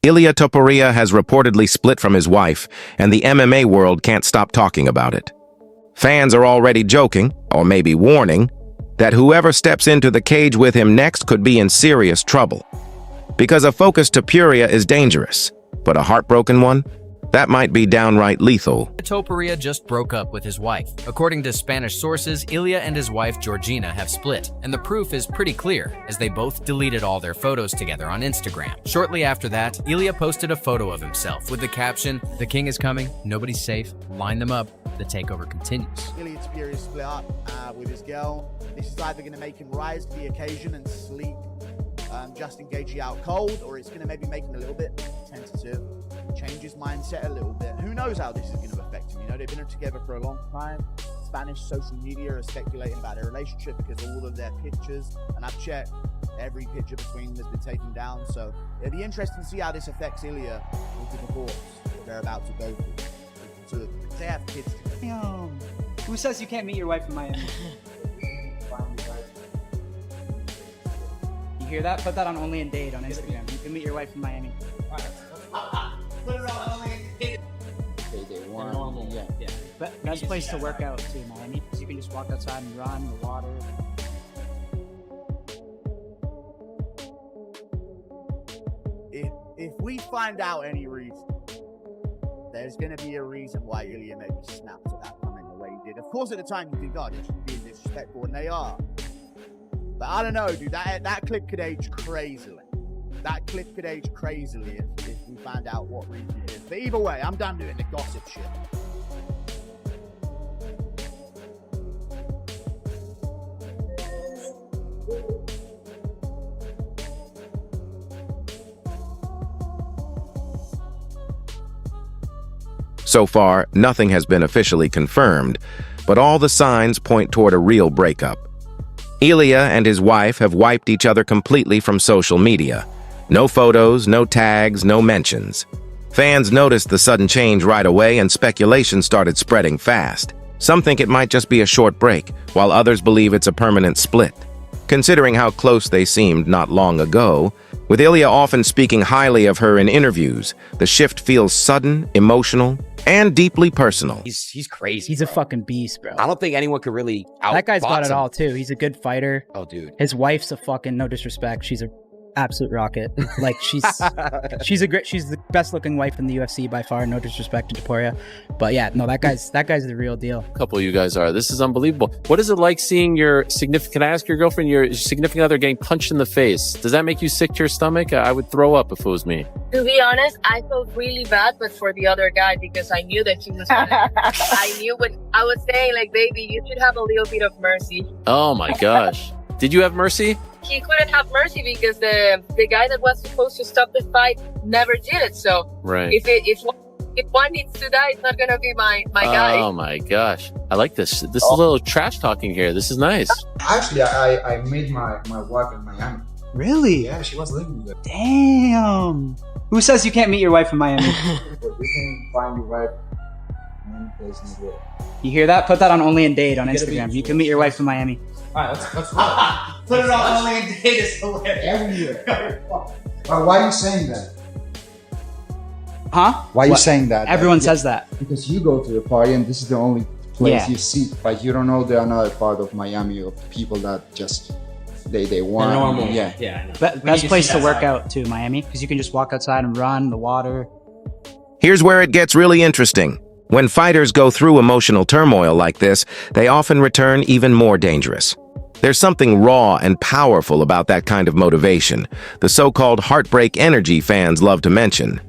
Ilia Topuria has reportedly split from his wife, and the MMA world can't stop talking about it. Fans are already joking, or maybe warning, that whoever steps into the cage with him next could be in serious trouble. Because a focused Topuria is dangerous, but a heartbroken one? That might be downright lethal. Topuria just broke up with his wife. According to Spanish sources, Ilia and his wife Georgina have split, and the proof is pretty clear, as they both deleted all their photos together on Instagram. Shortly after that, Ilia posted a photo of himself with the caption, "The king is coming, nobody's safe, line them up, the takeover continues." Ilia Topuria split up with his girl. This is either going to make him rise to the occasion and sleep just engaging out cold, or it's going to maybe make him a little bit tentative, change his mindset a little bit. Who knows how this is going to affect him? You know, they've been together for a long time. Spanish social media are speculating about their relationship because all of their pictures, and I've checked, every picture between them has been taken down. So it'll be interesting to see how this affects Ilia with the divorce that they're about to go through. So they have kids together. Damn. Who says you can't meet your wife in Miami? You hear that? Put that on Only and Date on Instagram. You can meet your wife in Miami. Put it on only. They want normal. Yeah. But best place to work out too, Miami, because you can just walk outside and run the water. If we find out any reason, there's going to be a reason why Ilia maybe snapped at that comment the way he did. Of course, at the time you think, God, they're just being disrespectful, and they are. But I don't know, dude. That clip could age crazily. That clip could age crazily if we find out what reason it is. But either way, I'm done doing the gossip shit. So far, nothing has been officially confirmed, but all the signs point toward a real breakup. Ilia and his wife have wiped each other completely from social media. No photos, no tags, no mentions. Fans noticed the sudden change right away, and speculation started spreading fast. Some think it might just be a short break, while others believe it's a permanent split. Considering how close they seemed not long ago, with Ilia often speaking highly of her in interviews, the shift feels sudden, emotional, and deeply personal. He's crazy. He's a fucking beast, bro. I don't think anyone could really outbox That guy's got it him. all too. He's a good fighter. Oh, dude. His wife's a fucking, no disrespect, she's a absolute rocket. Like she's the best looking wife in the UFC by far. No disrespect to Topuria, but yeah, no, that guy's the real deal. A couple of you guys are. This is unbelievable. What is it like seeing your significant? Can I ask your girlfriend, your significant other, getting punched in the face? Does that make you sick to your stomach? I would throw up if it was me. To be honest, I felt really bad, but for the other guy, because I knew that he was gonna, I knew when I was saying, like, baby, you should have a little bit of mercy. Oh my gosh. Did you have mercy? He couldn't have mercy because the guy that was supposed to stop the fight never did it. So Right. if one needs to die, it's not gonna be my guy. Oh my gosh. I like this. This is a little trash talking here. This is nice. Actually, I met my wife in Miami. Really? Yeah, she was living there. Damn. Who says you can't meet your wife in Miami? But we can find your wife in place in the world. You hear that? Put that on Only and Date on Instagram. You can meet your wife in Miami. Alright, let's roll. Put it on only and Date is hilarious. Every year. Why are you saying that? Huh? Why are you What? saying that? Everyone says that. Because you go to the party and this is the only place Yeah. you see. Like you don't know the another part of Miami of people that just they want. normal. Yeah. Yeah. I know. Best place to work out too, Miami, because you can just walk outside and run the water. Here's where it gets really interesting. When fighters go through emotional turmoil like this, they often return even more dangerous. There's something raw and powerful about that kind of motivation, the so-called heartbreak energy fans love to mention.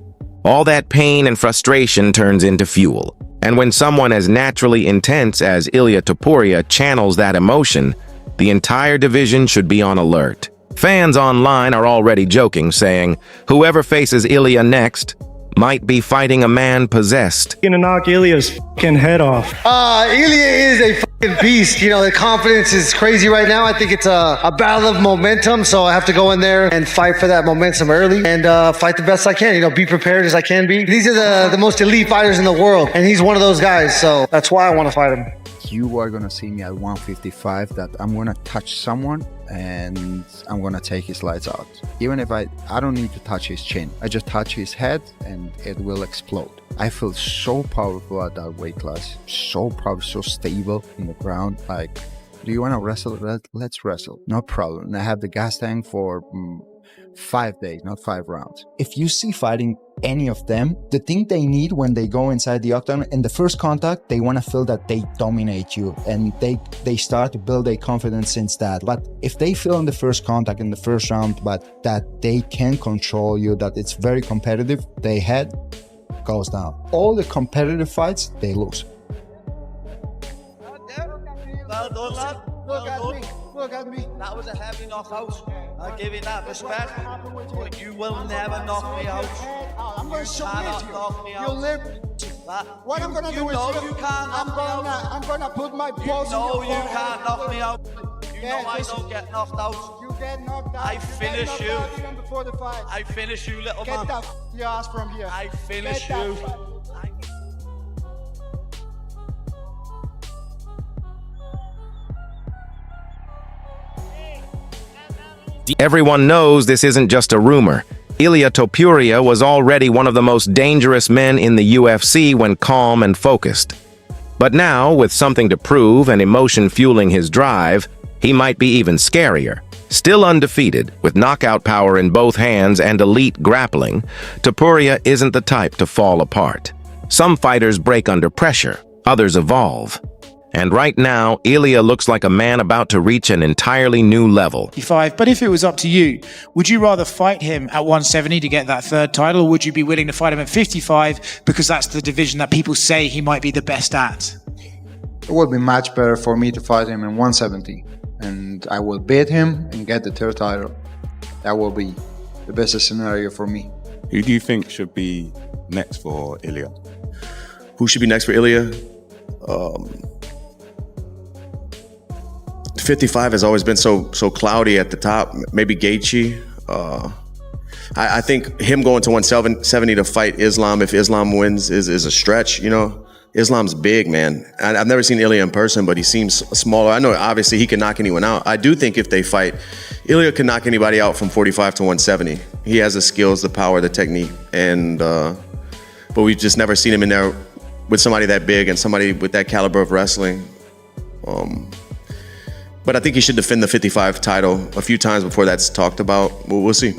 All that pain and frustration turns into fuel. And when someone as naturally intense as Ilia Topuria channels that emotion, the entire division should be on alert. Fans online are already joking, saying, whoever faces Ilia next might be fighting a man possessed. Gonna knock Ilia's fucking head off. Ilia is a fucking beast. You know, the confidence is crazy right now. I think it's a battle of momentum. So I have to go in there and fight for that momentum early and fight the best I can. You know, be prepared as I can be. These are the most elite fighters in the world, and he's one of those guys. So that's why I want to fight him. you are gonna see me at 155 that I'm gonna touch someone and I'm gonna take his lights out. Even if I don't need to touch his chin. I just touch his head and it will explode. I feel so powerful at that weight class. So powerful, so stable in the ground. Like, do you wanna wrestle? Let's wrestle. No problem. And I have the gas tank for 5 days, not 5 rounds. If you see fighting any of them, the thing they need when they go inside the octagon, in the first contact, they want to feel that they dominate you and they start to build a confidence since that. But if they feel in the first contact, in the first round, but that they can control you, that it's very competitive, their head goes down. All the competitive fights, they lose. Well done, lad. Look at me. Look at me. That was a heavy knockout. I give you that respect. But you will never knock me out. I'm going to submit you. Knock me out. You'll live. What I'm going to do is you can't I'm going to put my balls in your forehead. You can't knock me out. You know I don't get knocked out. You get knocked out. I finish you. Even before the fight. I finish you, little man. Get your ass from here. I finish you. Everyone knows this isn't just a rumor. Ilia Topuria was already one of the most dangerous men in the UFC when calm and focused. But now, with something to prove and emotion fueling his drive, he might be even scarier. Still undefeated, with knockout power in both hands and elite grappling, Topuria isn't the type to fall apart. Some fighters break under pressure, others evolve. And right now, Ilia looks like a man about to reach an entirely new level. But if it was up to you, would you rather fight him at 170 to get that third title, or would you be willing to fight him at 55 because that's the division that people say he might be the best at? It would be much better for me to fight him in 170. And I will beat him and get the third title. That will be the best scenario for me. Who do you think should be next for Ilia? Who should be next for Ilia? 55 has always been so cloudy at the top. Maybe Gaethje. I think him going to 170 to fight Islam, if Islam wins, is a stretch. You know, Islam's big, man. I've never seen Ilia in person, but he seems smaller. I know obviously he can knock anyone out. I do think if they fight, Ilia can knock anybody out from 45 to 170. He has the skills, the power, the technique, and but we've just never seen him in there with somebody that big and somebody with that caliber of wrestling. But I think he should defend the 55 title a few times before that's talked about. We'll see.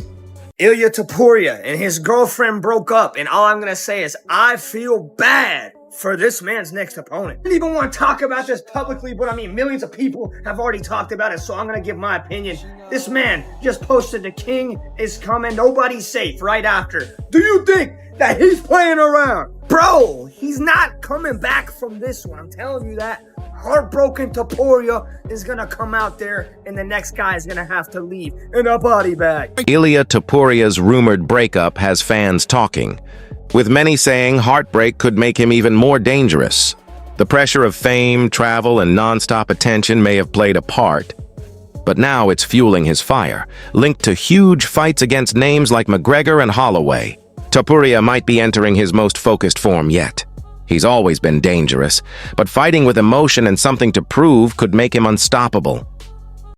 Ilia Topuria and his girlfriend broke up, and all I'm going to say is I feel bad for this man's next opponent. I didn't even want to talk about this publicly, but I mean, millions of people have already talked about it, so I'm going to give my opinion. This man just posted the king is coming, nobody's safe right after. Do you think that he's playing around? Bro, he's not coming back from this one, I'm telling you that. Heartbroken Topuria is gonna come out there and the next guy is gonna have to leave in a body bag. Ilia Topuria's rumored breakup has fans talking, with many saying heartbreak could make him even more dangerous. The pressure of fame, travel, and non-stop attention may have played a part, but now it's fueling his fire, linked to huge fights against names like McGregor and Holloway. Topuria might be entering his most focused form yet. He's always been dangerous, but fighting with emotion and something to prove could make him unstoppable.